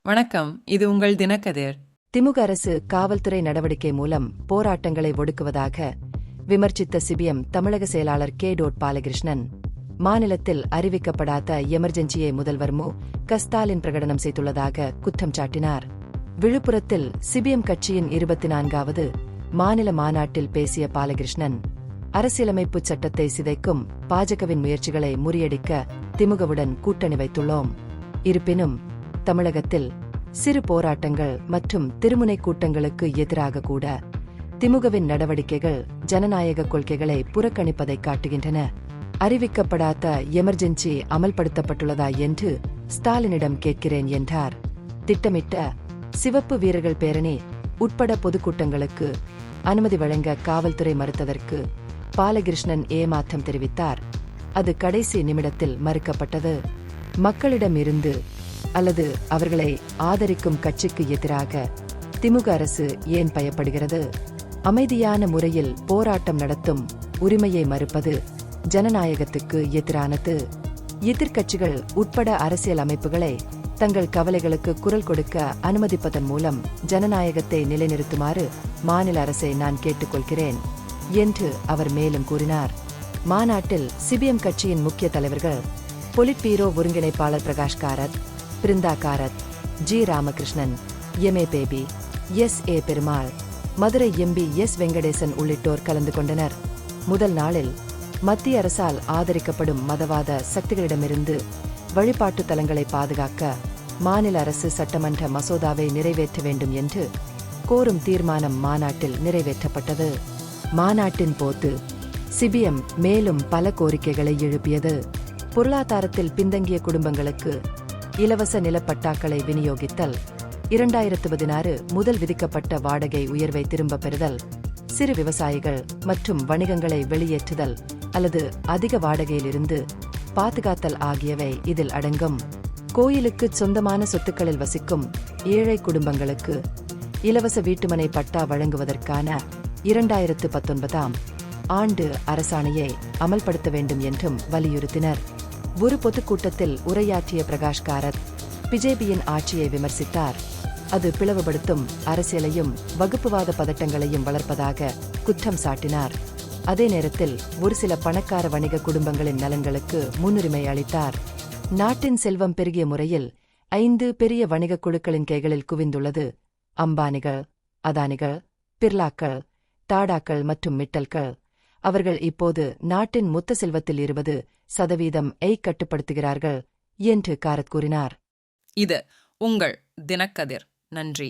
வணக்கம், இது உங்கள் தினக்கதிர். திமுக அரசு காவல்துறை நடவடிக்கை மூலம் போராட்டங்களை ஒடுக்குவதாக விமர்சித்த சிபிஎம் தமிழக செயலாளர் கே. பாலகிருஷ்ணன் மாநிலத்தில் அறிவிக்கப்படாத எமர்ஜென்சியை முதல்வர் மு.க.ஸ்டாலின் பிரகடனம் செய்துள்ளதாக குற்றம் சாட்டினார். விழுப்புரத்தில் சிபிஎம் கட்சியின் 24வது மாநில மாநாட்டில் பேசிய பாலகிருஷ்ணன், அரசியலமைப்பு சட்டத்தை சிதைக்கும் பாஜகவின் முயற்சிகளை முறியடிக்க திமுகவுடன் கூட்டணி வைத்துள்ளோம். இருப்பினும் தமிழகத்தில் சிறு போராட்டங்கள் மற்றும் திருமுனை கூட்டங்களுக்கு எதிராக கூட திமுகவின் நடவடிக்கைகள் ஜனநாயக கொள்கைகளை புறக்கணிப்பதை காட்டுகின்றன. அறிவிக்கப்படாத எமர்ஜென்சி அமல்படுத்தப்பட்டுள்ளதா என்று ஸ்டாலினிடம் கேட்கிறேன் என்றார். திட்டமிட்ட சிவப்பு வீரர்கள் பேரணி உட்பட பொதுக்கூட்டங்களுக்கு அனுமதி வழங்க காவல்துறை மறுத்ததற்கு பாலகிருஷ்ணன் ஏமாற்றம் தெரிவித்தார். அது கடைசி நிமிடத்தில் மறுக்கப்பட்டது. மக்களிடம் இருந்து அல்லது அவர்களை ஆதரிக்கும் கட்சிக்கு எதிராக திமுக அரசு ஏன் பயப்படுகிறது? அமைதியான முறையில் போராட்டம் நடத்தும் உரிமையை மறுப்பது ஜனநாயகத்துக்கு எதிரானது. எதிர்க்கட்சிகள் உட்பட அரசியல் அமைப்புகளை தங்கள் கவலைகளுக்கு குரல் கொடுக்க அனுமதிப்பதன் மூலம் ஜனநாயகத்தை நிலைநிறுத்துமாறு மாநில அரசை நான் கேட்டுக்கொள்கிறேன் என்று அவர் மேலும் கூறினார். மாநாட்டில் சிபிஎம் கட்சியின் முக்கிய தலைவர்கள் பொலிட் பீரோ ஒருங்கிணைப்பாளர் Prakash Karat, Brinda Karat, G. Ramakrishnan, M. A. Baby, S. A. Perumal, Madurai MP S. Venkatesan உள்ளிட்டோர் கலந்து கொண்டனர். முதல் நாளில் மத்திய அரசால் ஆதரிக்கப்படும் மதவாத சக்திகளிடமிருந்து வழிபாட்டு தலங்களை பாதுகாக்க மாநில அரசு சட்டமன்ற மசோதாவை நிறைவேற்ற வேண்டும் என்று கோரும் தீர்மானம் மாநாட்டில் நிறைவேற்றப்பட்டது. மாநாட்டின் போது சிபிஎம் மேலும் பல கோரிக்கைகளை எழுப்பியது. பொருளாதாரத்தில் பின்தங்கிய குடும்பங்களுக்கு இலவச நிலப்பட்டாக்களை விநியோகித்தல், 2016 முதல் விதிக்கப்பட்ட வாடகை உயர்வை திரும்பப் பெறுதல், சிறு விவசாயிகள் மற்றும் வணிகங்களை வெளியேற்றுதல் அல்லது அதிக வாடகையிலிருந்து பாதுகாத்தல் ஆகியவை இதில் அடங்கும். கோயிலுக்கு சொந்தமான சொத்துக்களில் வசிக்கும் ஏழை குடும்பங்களுக்கு இலவச வீட்டுமனை பட்டா வழங்குவதற்கான 2019ஆம் ஆண்டு அரசாணையை அமல்படுத்த வேண்டும் என்றும் வலியுறுத்தினர். ஒரு பொதுக்கூட்டத்தில் உரையாற்றிய பிரகாஷ் காரத் பிஜேபியின் ஆட்சியை விமர்சித்தார். அது பிளவுபடுத்தும் அரசியலையும் வகுப்புவாத பதட்டங்களையும் வளர்ப்பதாக குற்றம் சாட்டினார். அதே நேரத்தில் ஒரு சில பணக்கார வணிக குடும்பங்களின் நலன்களுக்கு முன்னுரிமை அளித்தார். நாட்டின் செல்வம் பெருகிய முறையில் 5 பெரிய வணிக குழுக்களின் கைகளில் குவிந்துள்ளது. அம்பானிகள், அதானிகள், பிர்லாக்கள், டாடாக்கள் மற்றும் மிட்டல்கள். அவர்கள் இப்போது நாட்டின் மொத்த செல்வத்தில் 20% கட்டுப்படுத்துகிறார்கள் என்று காரத் கூறினார். இது உங்கள் தினக்கதிர். நன்றி.